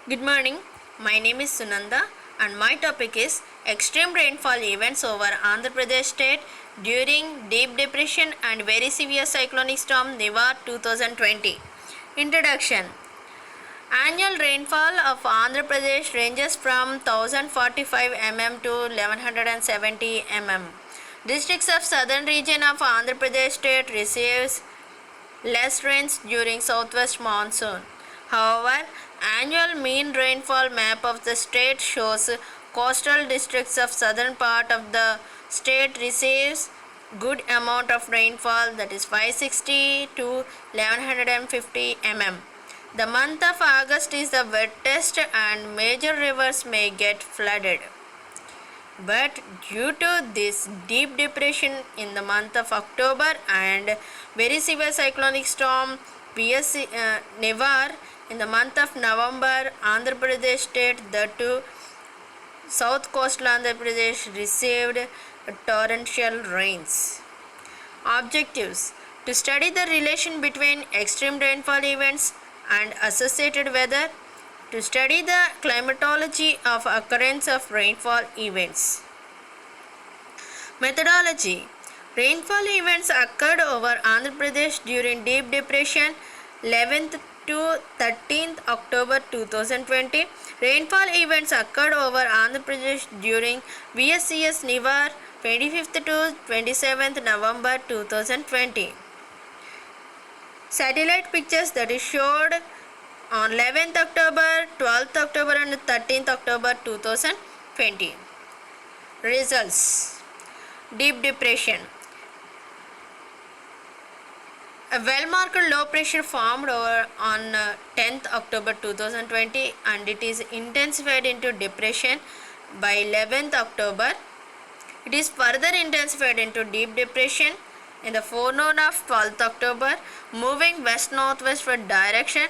Good morning. My name is Sunanda and my topic is extreme rainfall events over Andhra Pradesh state during deep depression and very severe cyclonic storm Nivar 2020. Introduction. Annual rainfall of Andhra Pradesh ranges from 1045 mm to 1170 mm. Districts of southern region of Andhra Pradesh state receives less rains during southwest monsoon. However, annual mean rainfall map of the state shows coastal districts of southern part of the state receives good amount of rainfall, that is 560 to 1150 mm. The month of August is the wettest and major rivers may get flooded. But due to this deep depression in the month of October and very severe cyclonic storm Nivar in the month of November, Andhra Pradesh state, the two south coastal Andhra Pradesh received torrential rains. Objectives: to study the relation between extreme rainfall events and associated weather, to study the climatology of occurrence of rainfall events. Methodology: rainfall events occurred over Andhra Pradesh during Deep Depression 11th to 13th October 2020. Rainfall events occurred over Andhra Pradesh during VSCS Nivar 25th to 27th November 2020. Satellite pictures that is showed on 11th October, 12th October and 13th October 2020. Results: Deep Depression. A well-marked low pressure formed on 10th October 2020 and it is intensified into depression by 11th October. It is further intensified into deep depression in the forenoon of 12th October, moving west-northwestward direction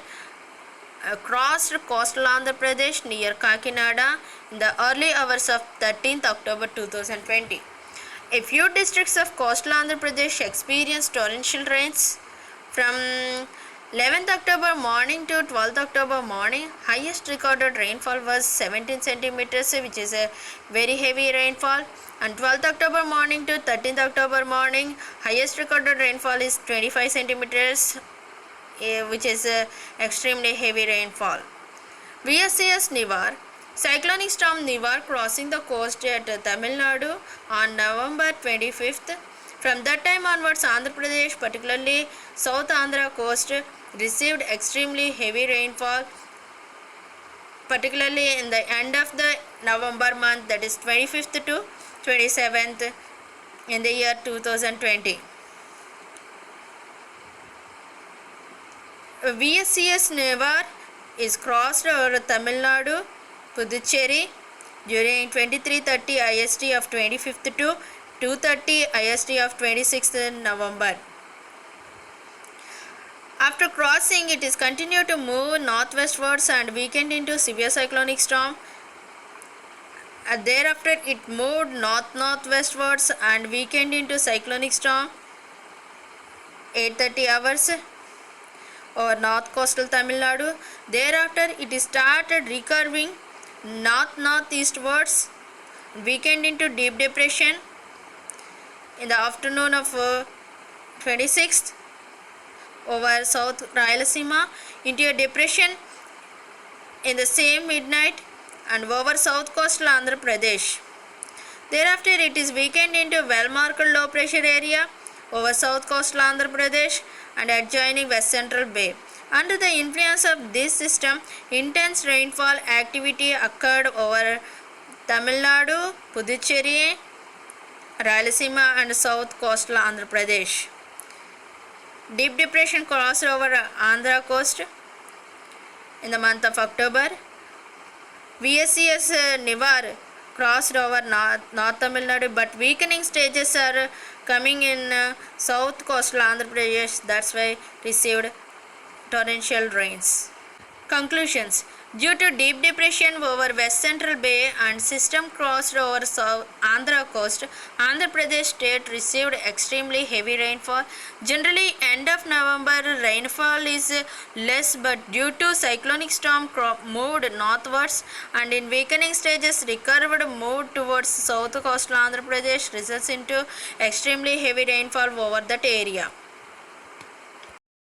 across coastal Andhra Pradesh near Kakinada in the early hours of 13th October 2020. A few districts of coastal Andhra Pradesh experienced torrential rains from 11th October morning to 12th October morning. Highest recorded rainfall was 17 centimeters, which is a very heavy rainfall. And 12th October morning to 13th October morning, highest recorded rainfall is 25 centimeters, which is extremely heavy rainfall. VSCS Nivar. Cyclonic storm Nivar crossing the coast at Tamil Nadu on November 25th. From that time onwards, Andhra Pradesh, particularly South Andhra coast, received extremely heavy rainfall, particularly in the end of the November month, that is 25th to 27th in the year 2020. VSCS Nivar is crossed over Tamil Nadu, Puducherry during 23:30 IST of 25th to 2:30 IST of 26th November. After crossing, it is continued to move northwestwards and weakened into severe cyclonic storm. Thereafter, it moved northwestwards and weakened into cyclonic storm 8:30 hours over north coastal Tamil Nadu. Thereafter, it started recurving northeastwards, weakened into deep depression in the afternoon of 26th over South Rayalaseema into a depression in the same midnight and over south coastal Andhra Pradesh. Thereafter, it is weakened into well-marked low pressure area over south coastal Andhra Pradesh and adjoining West Central Bay. Under the influence of this system, intense rainfall activity occurred over Tamil Nadu, Puducherry, Rayalaseema and south coastal Andhra Pradesh. Deep depression crossed over Andhra coast in the month of October. VSCS Nivar crossed over North Tamil Nadu, but weakening stages are coming in south coastal Andhra Pradesh. That's why received torrential rains. Conclusions: Due to deep depression over West Central Bay and system crossed over South Andhra coast, Andhra Pradesh state received extremely heavy rainfall. Generally, end of November rainfall is less, but due to cyclonic storm moved northwards and in weakening stages recovered moved towards south coastal Andhra Pradesh results into extremely heavy rainfall over that area.